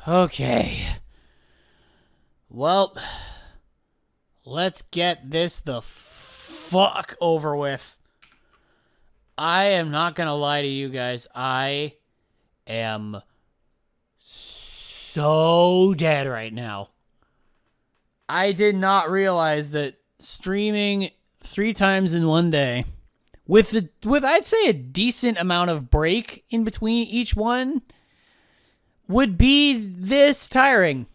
Okay. Well, let's get this the fuck over with. I am not gonna lie to you guys. I am so dead right now. I did not realize that streaming 3 times in one day with I'd say a decent amount of break in between each one would be this tiring.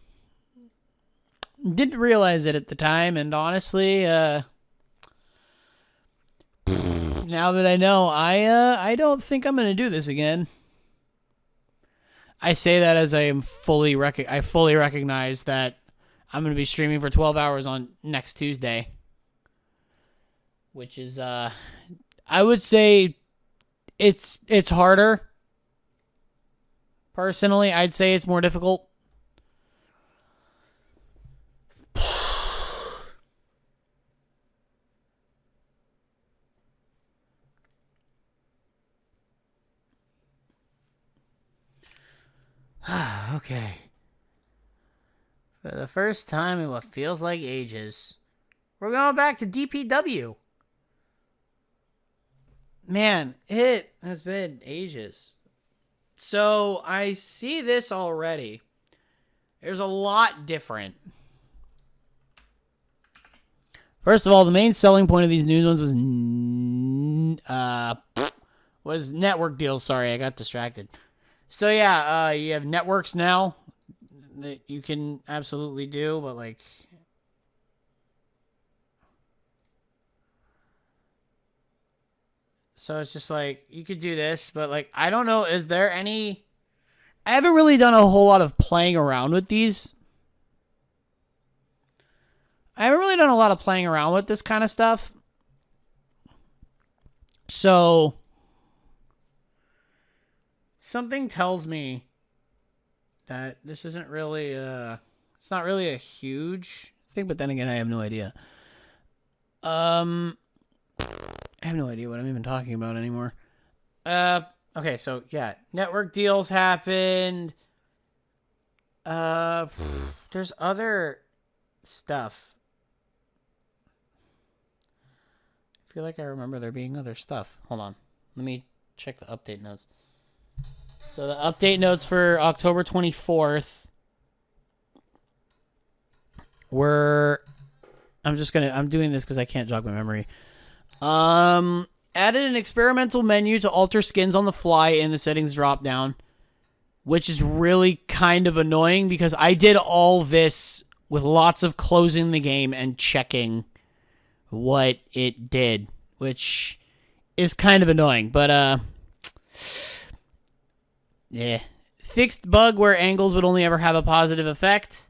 Didn't realize it at the time, and honestly, now that I know, I don't think I'm gonna do this again. I say that as I fully recognize that I'm gonna be streaming for 12 hours on next Tuesday, which is I would say it's harder. Personally, I'd say it's more difficult. Okay. For the first time in what feels like ages, we're going back to DPW. Man, it has been ages. So I see this already. There's a lot different. First of all, the main selling point of these new ones was network deals. Sorry, I got distracted. So yeah, you have networks now that you can absolutely do, but like, so it's just like you could do this, but like, I don't know, is there any? I haven't really done a whole lot of playing around with these. I haven't really done a lot of playing around with this kind of stuff. So something tells me that this isn't really it's not really a huge thing, but then again, I have no idea. I have no idea what I'm even talking about anymore. Okay, so yeah, network deals happened. There's other stuff. I feel like I remember there being other stuff. Hold on. Let me check the update notes. So the update notes for October 24th were... I'm doing this because I can't jog my memory. Added an experimental menu to alter skins on the fly in the settings drop down, which is really kind of annoying because I did all this with lots of closing the game and checking what it did, which is kind of annoying, but yeah. Fixed bug where angles would only ever have a positive effect.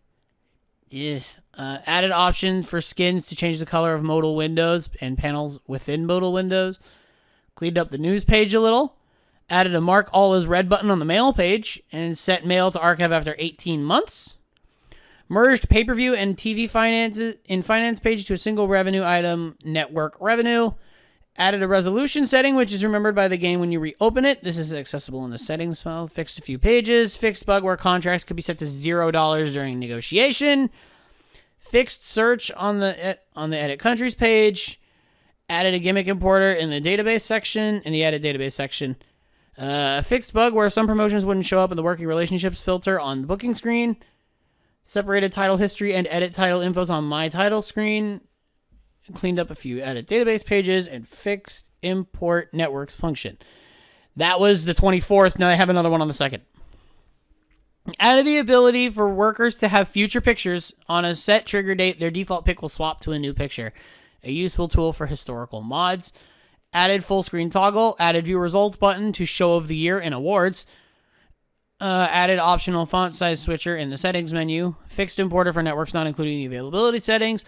Yeah. Added options for skins to change the color of modal windows and panels within modal windows. Cleaned up the news page a little. Added a mark all as red button on the mail page and set mail to archive after 18 months. Merged pay-per-view and TV finances in finance page to a single revenue item, network revenue. Added a resolution setting, which is remembered by the game when you reopen it. This is accessible in the settings file. Fixed a few pages. Fixed bug where contracts could be set to $0 during negotiation. Fixed search on the edit countries page. Added a gimmick importer in the database section, in the edit database section. Fixed bug where some promotions wouldn't show up in the working relationships filter on the booking screen. Separated title history and edit title infos on my title screen. Cleaned up a few edit database pages and fixed import networks function. That was the 24th. Now I have another one on the 2nd. Added the ability for workers to have future pictures on a set trigger date. Their default pic will swap to a new picture. A useful tool for historical mods. Added full screen toggle. Added view results button to show of the year and awards. Added optional font size switcher in the settings menu. Fixed importer for networks not including the availability settings.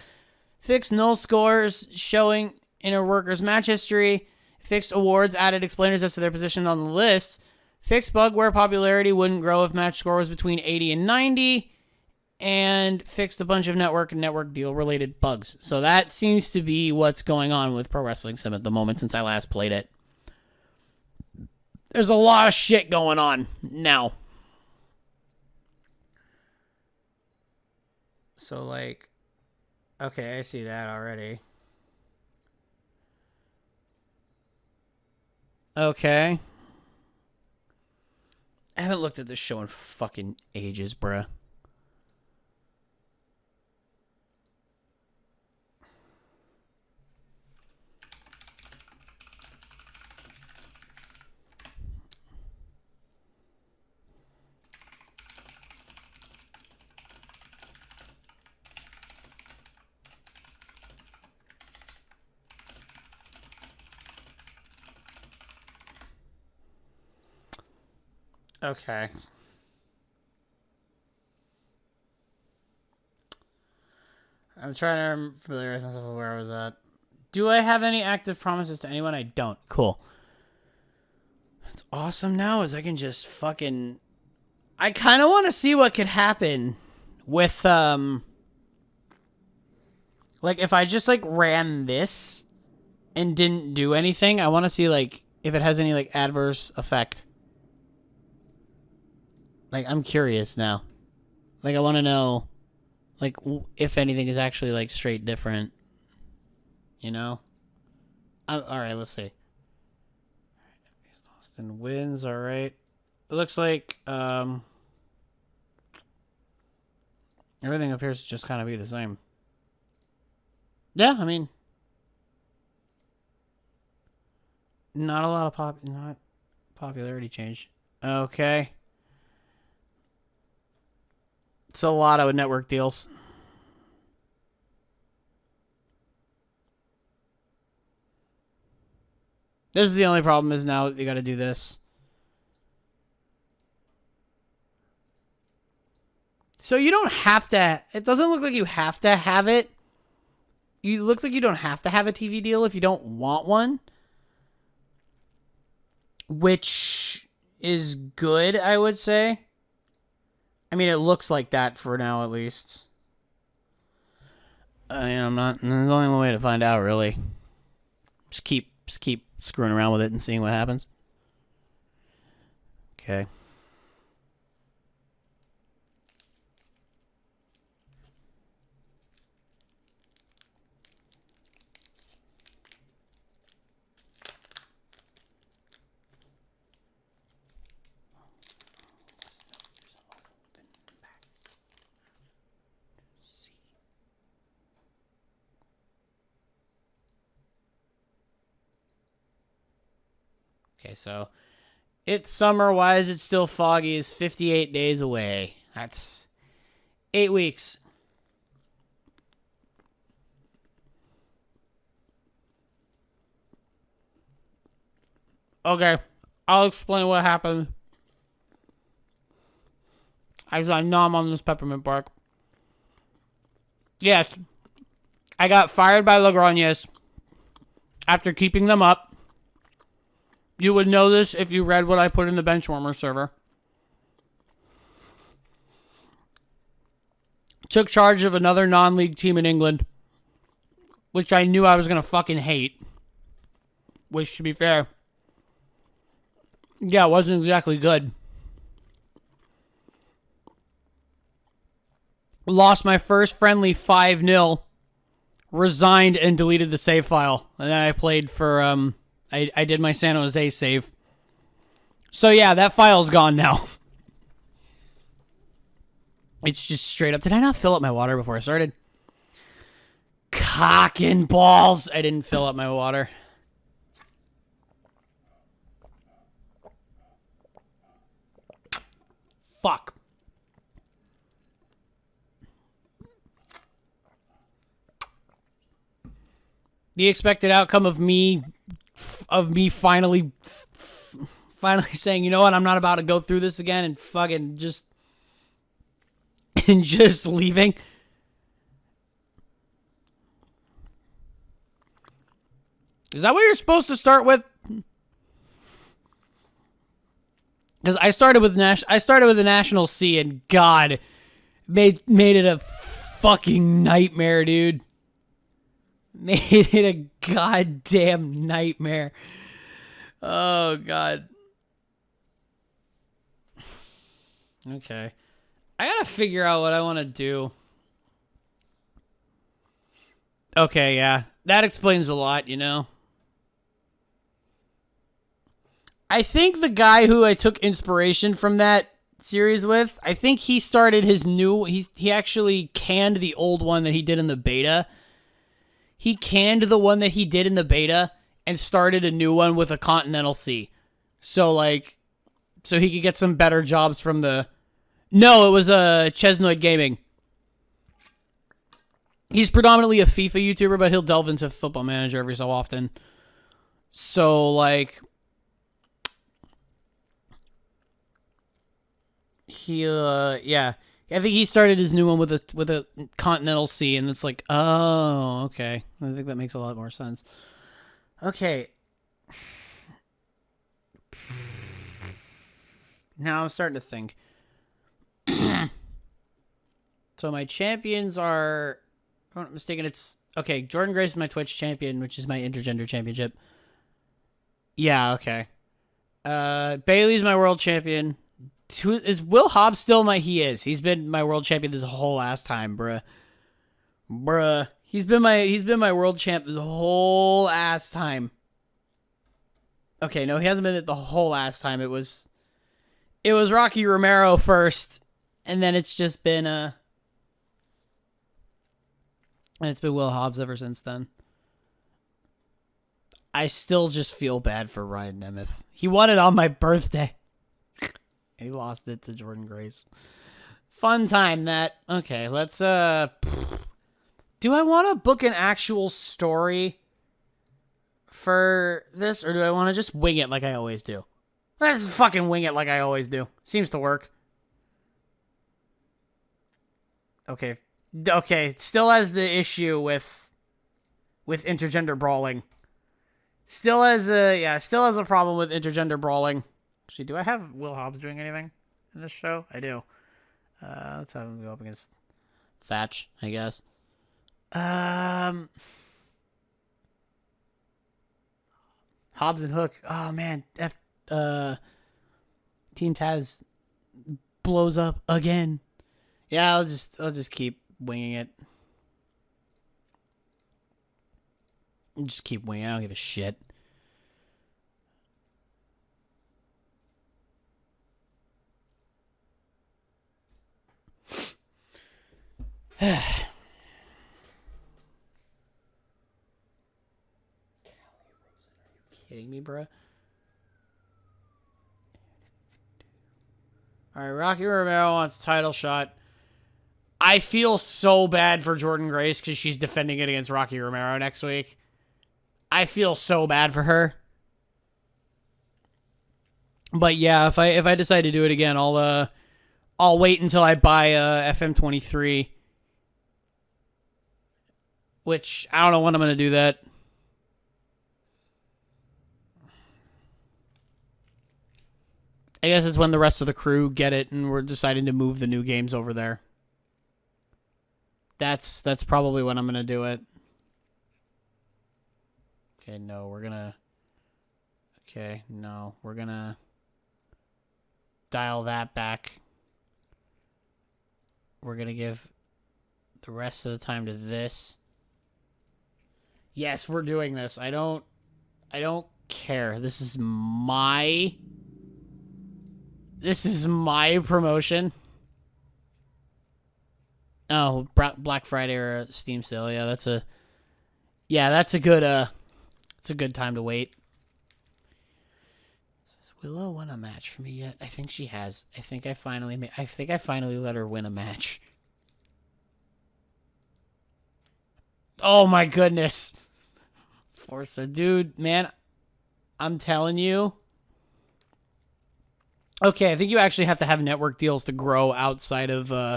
Fixed null scores showing in a worker's match history. Fixed awards. Added explainers as to their position on the list. Fixed bug where popularity wouldn't grow if match score was between 80 and 90. And fixed a bunch of network and network deal related bugs. So that seems to be what's going on with Pro Wrestling Sim at the moment since I last played it. There's a lot of shit going on now. So, like, okay, I see that already. Okay. I haven't looked at this show in fucking ages, bruh. Okay. I'm trying to familiarize myself with where I was at. Do I have any active promises to anyone? I don't. Cool. That's awesome now is I can just fucking... I kind of want to see what could happen with, like, if I just, like, ran this and didn't do anything, I want to see, like, if it has any, like, adverse effect. Like, I'm curious now. Like, I want to know, like, if anything is actually, like, straight different. You know? Alright, let's see. Austin wins, alright. It looks like, everything appears to just kind of be the same. Yeah, I mean... Not a lot of not popularity change. Okay. It's a lot of network deals. This is the only problem is now you got to do this. So you don't have to... It doesn't look like you have to have it. It looks like you don't have to have a TV deal if you don't want one. Which is good, I would say. I mean, it looks like that for now, at least. I'm not... There's only one way to find out, really. Just keep screwing around with it and seeing what happens. Okay. Okay, so it's summer. Why is it still foggy? Is 58 days away. That's 8 weeks. Okay, I'll explain what happened. As I nom on this peppermint bark. Yes, I got fired by Lagranges after keeping them up. You would know this if you read what I put in the Benchwarmer server. Took charge of another non-league team in England, which I knew I was going to fucking hate. Which, to be fair, yeah, it wasn't exactly good. Lost my first friendly 5-0. Resigned and deleted the save file. And then I played for, I did my San Jose save. So yeah, that file's gone now. It's just straight up. Did I not fill up my water before I started? Cock and balls. I didn't fill up my water. Fuck. The expected outcome of me finally saying, you know what, I'm not about to go through this again and fucking just leaving. Is that what you're supposed to start with? Because I started with the National C, and God, made it a fucking nightmare, dude. Made it a goddamn nightmare. Oh, God. Okay. I gotta figure out what I want to do. Okay, yeah. That explains a lot, you know? I think the guy who I took inspiration from that series with, I think he started his new... He actually canned the old one that he did in the beta. He canned the one that he did in the beta and started a new one with a Continental C. So, like... So he could get some better jobs from the... No, it was Chesnoid Gaming. He's predominantly a FIFA YouTuber, but he'll delve into Football Manager every so often. So, like... yeah. I think he started his new one with a Continental C, and it's like, oh, okay. I think that makes a lot more sense. Okay. Now I'm starting to think. So my champions are, if I'm not mistaken, it's, okay, Jordan Grace is my Twitch champion, which is my intergender championship. Yeah, okay. Bailey's my world champion. Is Will Hobbs still my... He is. He's been my world champion this whole ass time, bruh. He's been my world champ this whole ass time. Okay, no, he hasn't been it the whole ass time. It was Rocky Romero first, and then it's just been and it's been Will Hobbs ever since then. I still just feel bad for Ryan Nemeth. He won it on my birthday. He lost it to Jordan Grace. Fun time that. Okay, let's do I want to book an actual story for this, or do I want to just wing it like I always do? Let's just fucking wing it like I always do. Seems to work. Okay. Okay, still has the issue with intergender brawling. Still has a problem with intergender brawling. Actually, do I have Will Hobbs doing anything in this show? I do. Let's have him go up against Thatch, I guess. Hobbs and Hook. Oh man, Team Taz blows up again. Yeah, I'll just keep winging it. Just keep winging. I don't give a shit. Kidding me, bruh? Alright, Rocky Romero wants a title shot. I feel so bad for Jordan Grace because she's defending it against Rocky Romero next week. I feel so bad for her. But yeah, if I decide to do it again, I'll wait until I buy FM23. Which, I don't know when I'm going to do that. I guess it's when the rest of the crew get it and we're deciding to move the new games over there. That's probably when I'm going to do it. Okay, no, we're going to... Okay, no, we're going to dial that back. We're going to give the rest of the time to this. Yes, we're doing this. I don't care. This is my promotion. Oh, Black Friday or Steam sale. Yeah, that's a good time to wait. Has Willow won a match for me yet? I think she has. I think I finally let her win a match. Oh my goodness. Forza, dude, man, I'm telling you. Okay, I think you actually have to have network deals to grow outside of, I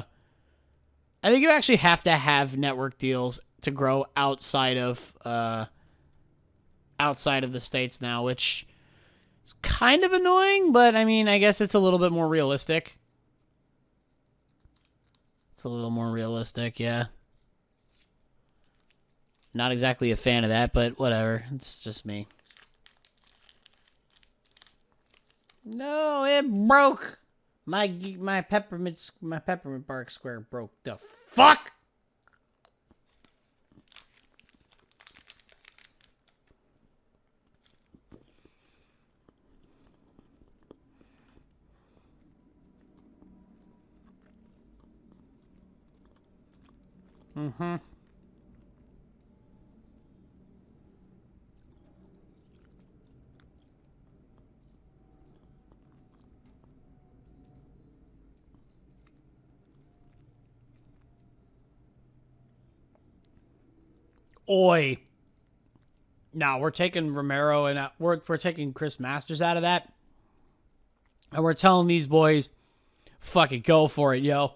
think you actually have to have network deals to grow outside of the States now, which is kind of annoying, but I mean, I guess it's a little bit more realistic. It's a little more realistic, yeah. Not exactly a fan of that, but whatever. It's just me. No, it broke. My peppermint bark square broke. The fuck? Mm-hmm. Oi. Now we're taking Romero and we're taking Chris Masters out of that. And we're telling these boys, fucking go for it, yo.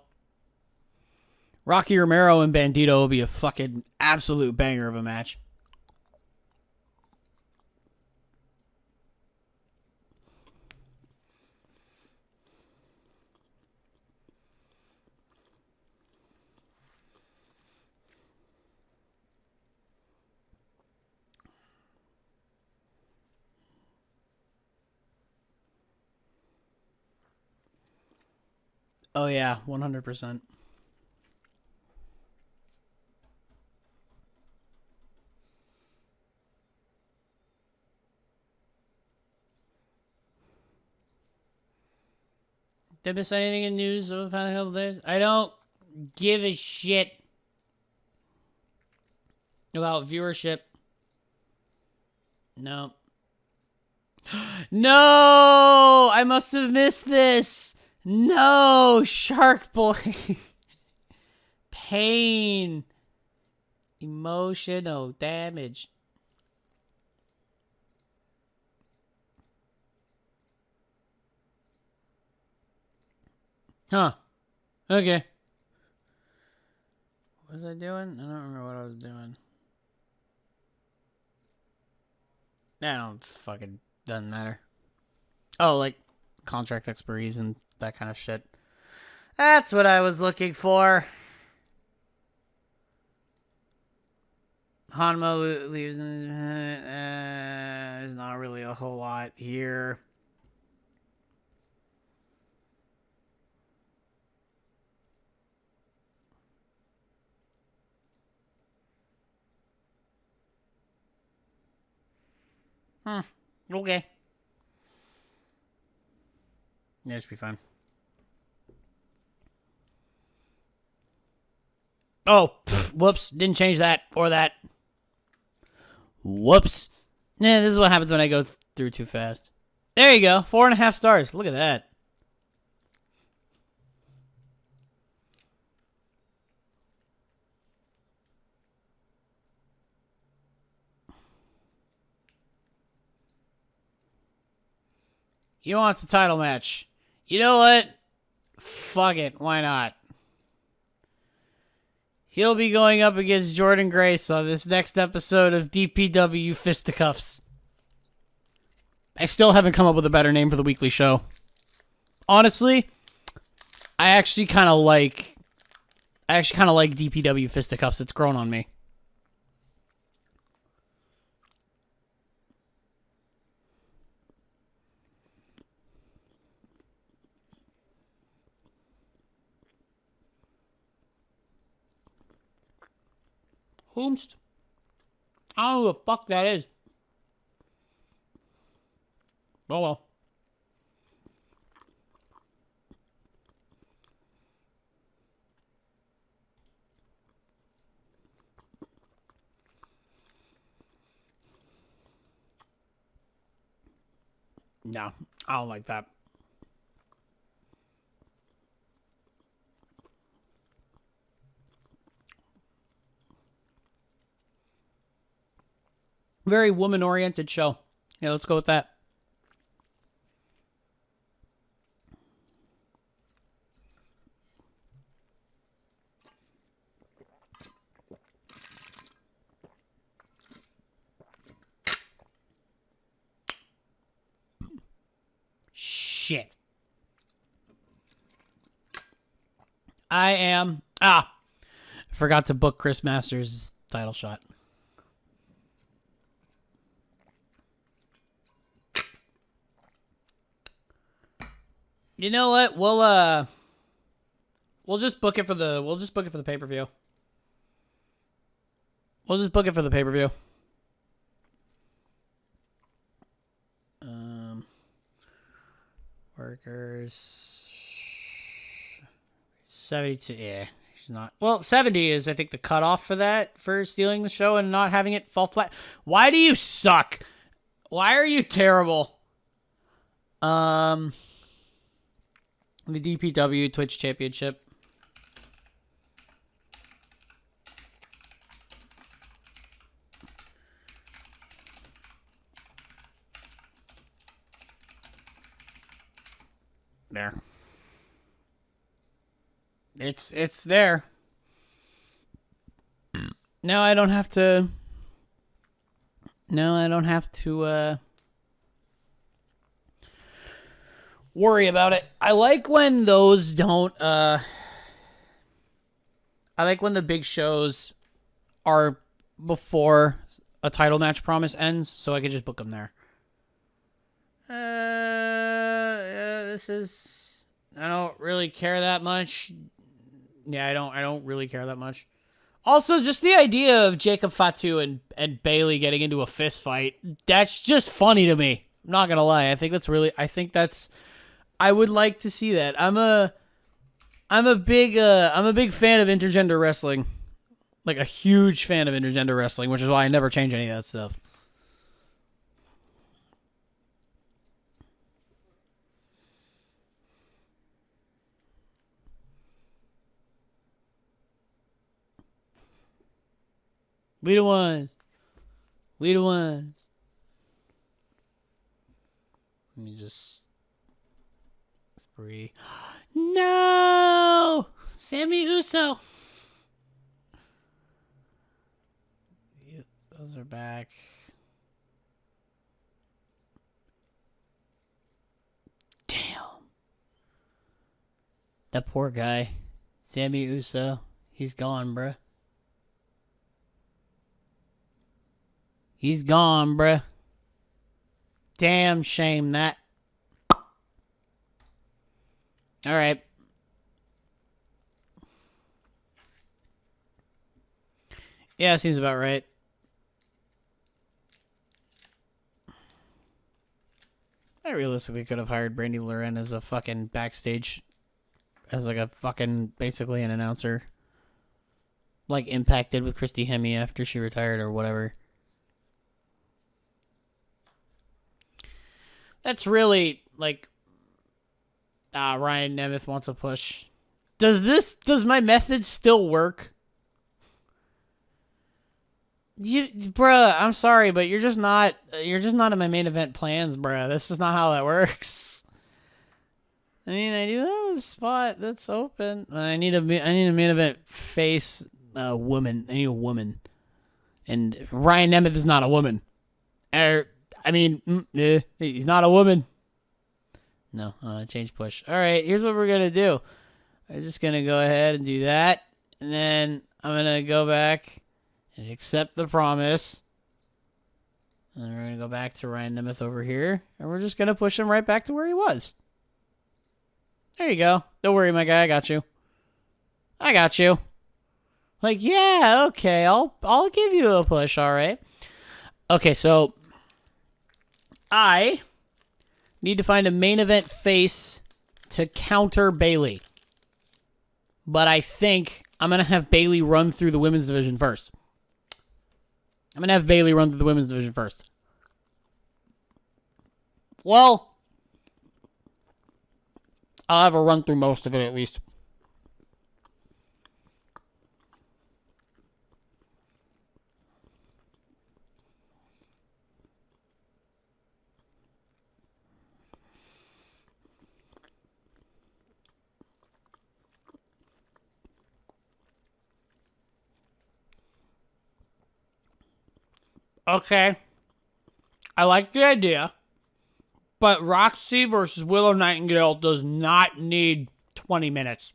Rocky Romero and Bandito will be a fucking absolute banger of a match. Oh yeah, 100%. Did I miss anything in news over the past couple days? I don't give a shit about viewership. No. No! I must have missed this. No, Shark Boy. Pain. Emotional damage. Huh. Okay. What was I doing? I don't remember what I was doing. That don't fucking doesn't matter. Oh, like contract expiries and that kind of shit. That's what I was looking for. Hanma leaves. There's not really a whole lot here. Okay. Yeah, it should be fine. Oh, whoops. Didn't change that or that. Whoops. Nah, this is what happens when I go through too fast. There you go. 4.5 stars. Look at that. He wants the title match. You know what? Fuck it. Why not? He'll be going up against Jordan Grace on this next episode of DPW Fisticuffs. I still haven't come up with a better name for the weekly show. Honestly, I actually kind of like DPW Fisticuffs. It's grown on me. Whomst? I don't know who the fuck that is. Oh well. No, I don't like that. Very woman-oriented show. Yeah, let's go with that. Shit. I am... I forgot to book Chris Masters' title shot. You know what? We'll just book it for the pay-per-view. We'll just book it for the pay-per-view. Workers 72. Yeah, she's not. Well, 70 is, I think, the cutoff for that, for stealing the show and not having it fall flat. Why do you suck? Why are you terrible? The DPW Twitch Championship. There. It's there. Now I don't have to. No, I don't have to worry about it. I like when those don't I like when the big shows are before a title match promise ends, so I can just book them there. This is, I don't really care that much. Yeah, I don't really care that much. Also, just the idea of Jacob Fatu and Bailey getting into a fist fight, that's just funny to me. I'm not gonna lie. I think that's, I would like to see that. I'm a big fan of intergender wrestling. Like a huge fan of intergender wrestling, which is why I never change any of that stuff. We the ones. We the ones. Let me just... Spree. No! Sammy Uso. Yeah, those are back. Damn. That poor guy. Sammy Uso. He's gone, bruh. He's gone, bruh. Damn shame that. Alright. Yeah, seems about right. I realistically could have hired Brandy Loren as a fucking backstage, as like a fucking, basically an announcer. Like Impact did with Christy Hemme after she retired or whatever. That's really, like, Ryan Nemeth wants a push. Does my method still work? Bruh, I'm sorry, but you're just not in my main event plans, bruh. This is not how that works. I mean, I do have a spot that's open. I need a main event face woman. I need a woman. And Ryan Nemeth is not a woman. I mean, he's not a woman. No, change push. All right, here's what we're going to do. I'm just going to go ahead and do that. And then I'm going to go back and accept the promise. And then we're going to go back to Ryan Nemeth over here. And we're just going to push him right back to where he was. There you go. Don't worry, my guy. I got you. I got you. Like, yeah, okay. I'll give you a push, all right? Okay, so I need to find a main event face to counter Bailey. But I think I'm going to have Bailey run through the women's division first. Well, I'll have her run through most of it at least. Okay. I like the idea. But Roxy versus Willow Nightingale does not need 20 minutes.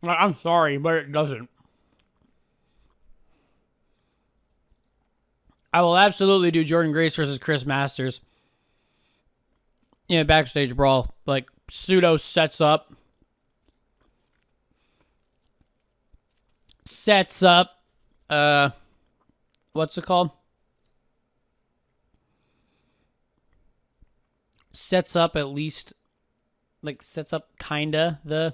I'm sorry, but it doesn't. I will absolutely do Jordan Grace versus Chris Masters. In a backstage brawl. Like, Pseudo sets up. What's it called? Sets up at least, like, sets up kinda the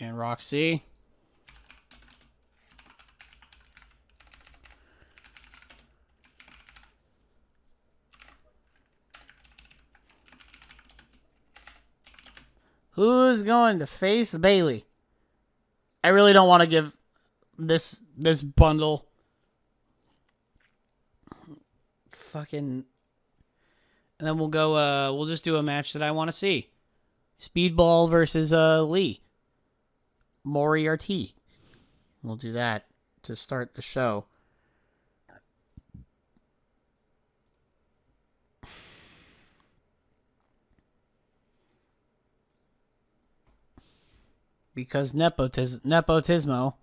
And Roxy. Who's going to face Bailey? I really don't want to give this bundle fucking... And then we'll go, we'll just do a match that I want to see. Speedball versus Lee. Moriarty. We'll do that to start the show. Because nepotismo.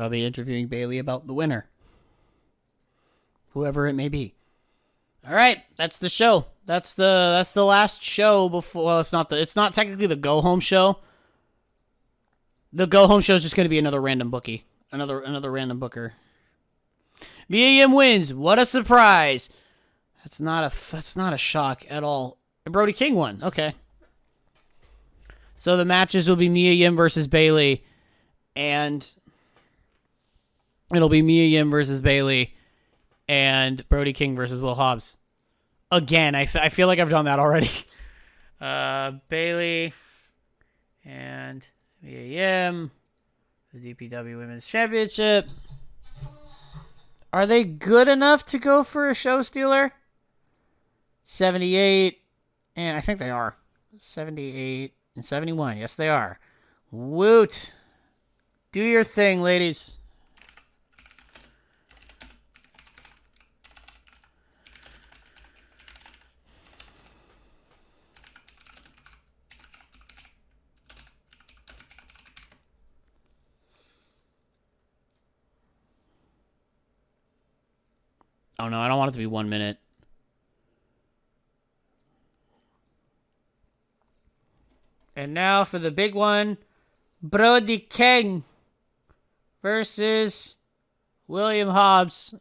I'll be interviewing Bailey about the winner. Whoever it may be. All right, that's the show. That's the last show before. Well, it's not technically the go home show. The go home show is just going to be another random bookie, another random booker. Mia Yim wins. What a surprise! That's not a shock at all. Brody King won. Okay. So the matches will be Mia Yim versus Bailey, and it'll be Mia Yim versus Bailey, and Brody King versus Will Hobbs. Again, I feel like I've done that already. Bailey and Mia Yim, the DPW Women's Championship. Are they good enough to go for a show stealer? 78, and I think they are. 78 and 71. Yes, they are. Woot. Do your thing, ladies. Oh, no, I don't want it to be 1 minute. And now for the big one, Brody King versus William Hobbs.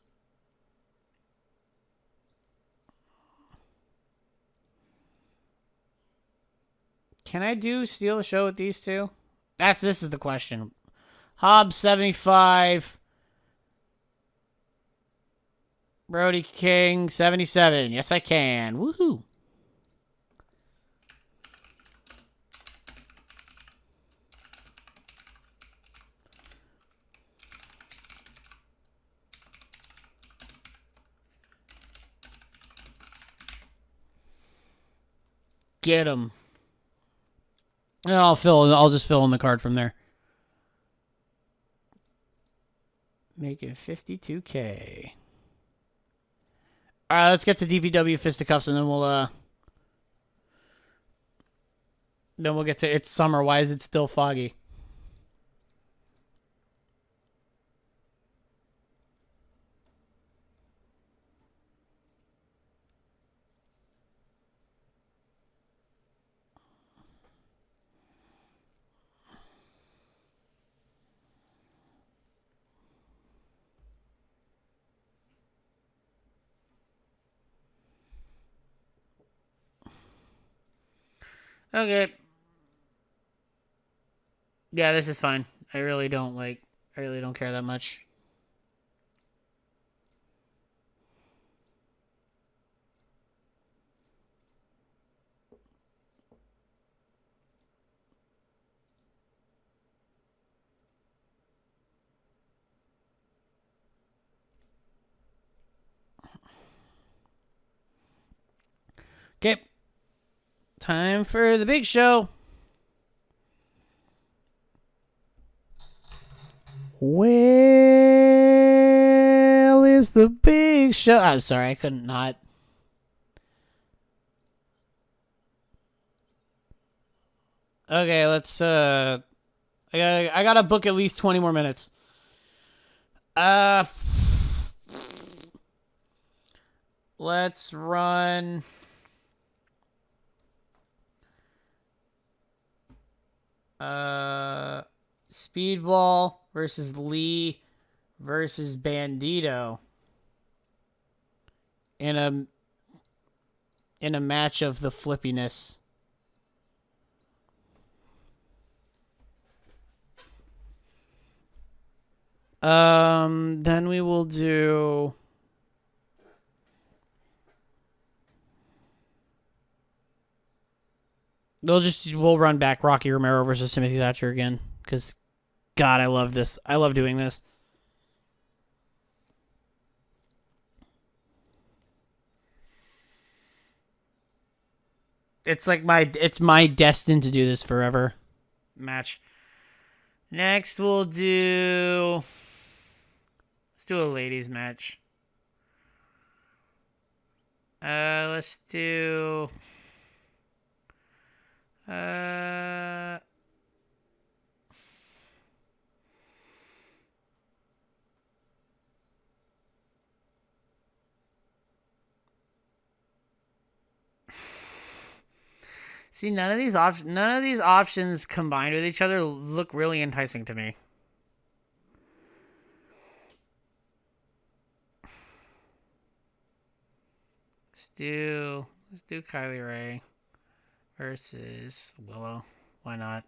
Can I steal the show with these two? This is the question. Hobbs 75. Brody King 77. Yes, I can. Woohoo. Get him. And I'll just fill in the card from there. Make it 52K. All right, let's get to DPW Fisticuffs, and then we'll get to It's Summer. Why is it still foggy? Okay. Yeah, this is fine. I really don't care that much. Okay. Time for the big show. Well, it's the big show. I'm sorry, I couldn't not. Okay, let's I gotta book at least 20 more minutes. Let's run Speedball versus Lee versus Bandito in a match of the flippiness. Then we will do. We'll run back Rocky Romero versus Timothy Thatcher again. Because, God, I love this. I love doing this. It's like it's my destined to do this forever match. Next, let's do a ladies match. Let's do. See, none of these options combined with each other look really enticing to me. Let's do Kylie Ray versus Willow. Why not?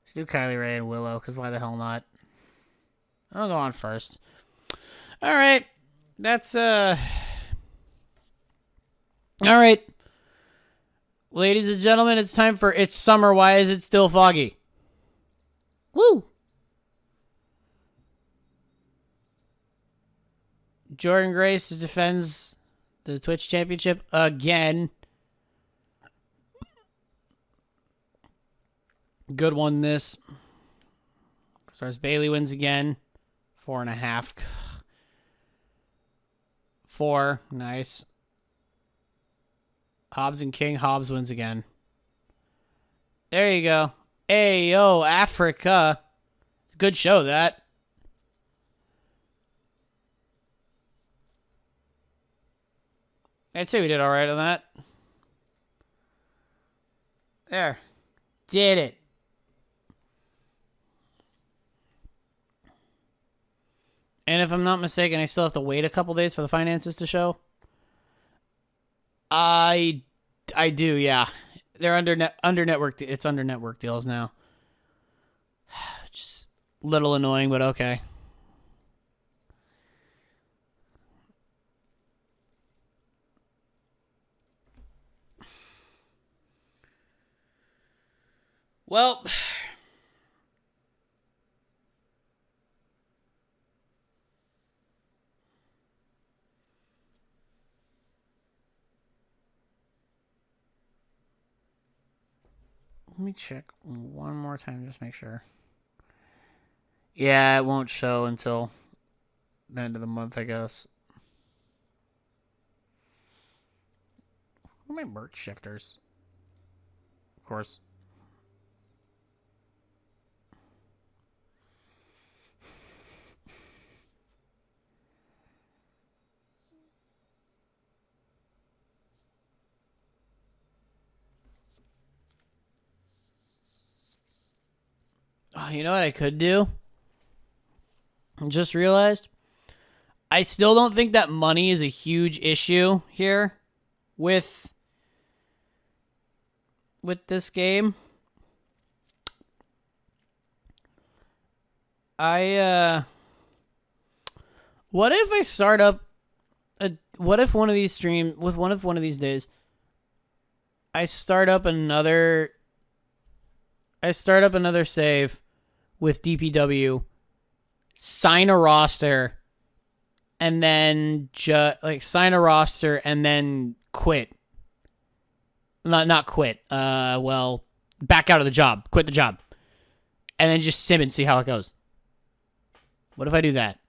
Let's do Kylie Ray and Willow, because why the hell not? I'll go on first. All right. That's, All right. Ladies and gentlemen, it's time for It's Summer, Why Is It Still Foggy? Woo! Jordan Grace defends the Twitch Championship again. Good one, this. Stars Bailey wins again. 4.5. 4. Nice. Hobbs and King. Hobbs wins again. There you go. Ayo, Africa. It's a good show, that. I'd say we did all right on that. There. Did it. And if I'm not mistaken, I still have to wait a couple days for the finances to show. I do, yeah. They're under network. It's under network deals now. Just a little annoying, but okay. Well, let me check one more time, just make sure. Yeah, it won't show until the end of the month, I guess. Who are my merch shifters? Of course. Oh, you know what I could do? I just realized. I still don't think that money is a huge issue here with this game. What if I start up what if one of these one of these days I start up another save with DPW, sign a roster, and then sign a roster and then quit. Not quit. Well, back out of the job. Quit the job. And then just sim and see how it goes. What if I do that?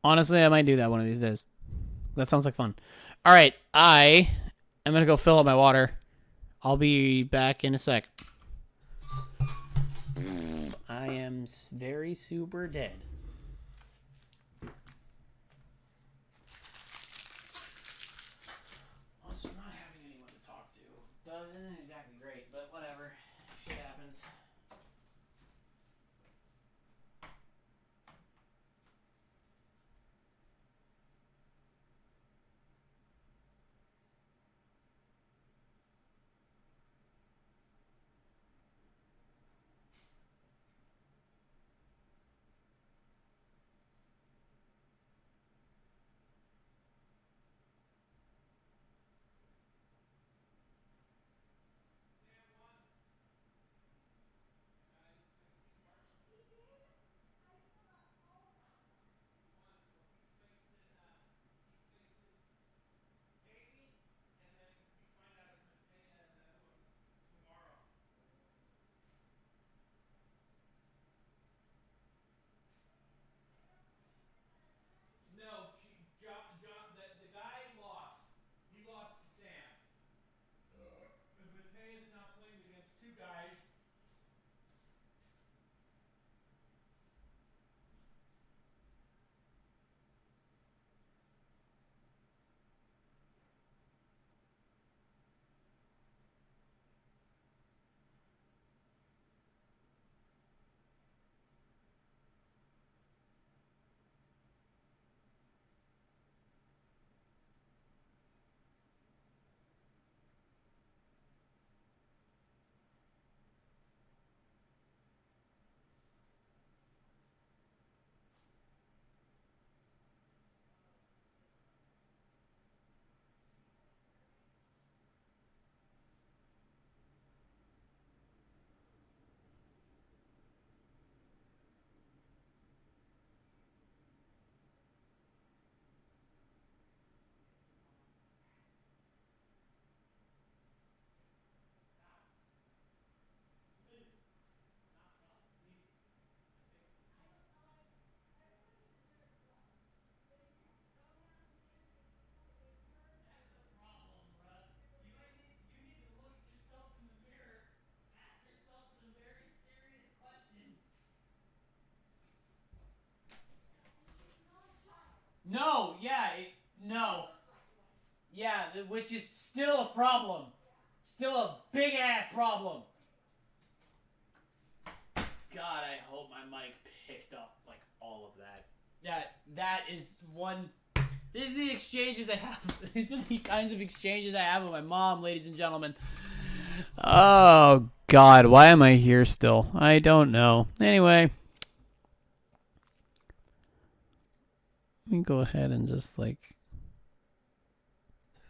Honestly, I might do that one of these days. That sounds like fun. All right, I am going to go fill up my water. I'll be back in a sec. I am very super dead. Also not having any you guys. No, yeah, no. Yeah, which is still a problem. Still a big ass problem. God, I hope my mic picked up like all of that. That is one. These are the exchanges I have. These are the kinds of exchanges I have with my mom, ladies and gentlemen. Oh God, why am I here still? I don't know. Anyway, let me go ahead and just like.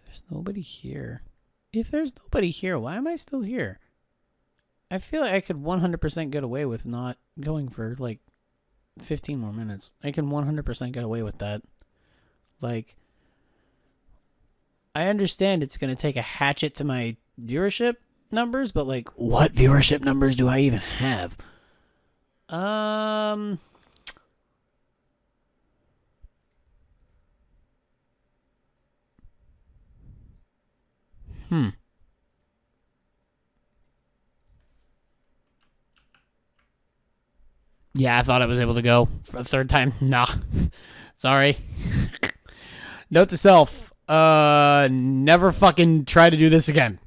There's nobody here. If there's nobody here, why am I still here? I feel like I could 100% get away with not going for like 15 more minutes. I can 100% get away with that. Like, I understand it's going to take a hatchet to my viewership numbers, but like, what viewership numbers do I even have? Yeah, I thought I was able to go for the third time. Nah. Sorry. Note to self, never fucking try to do this again.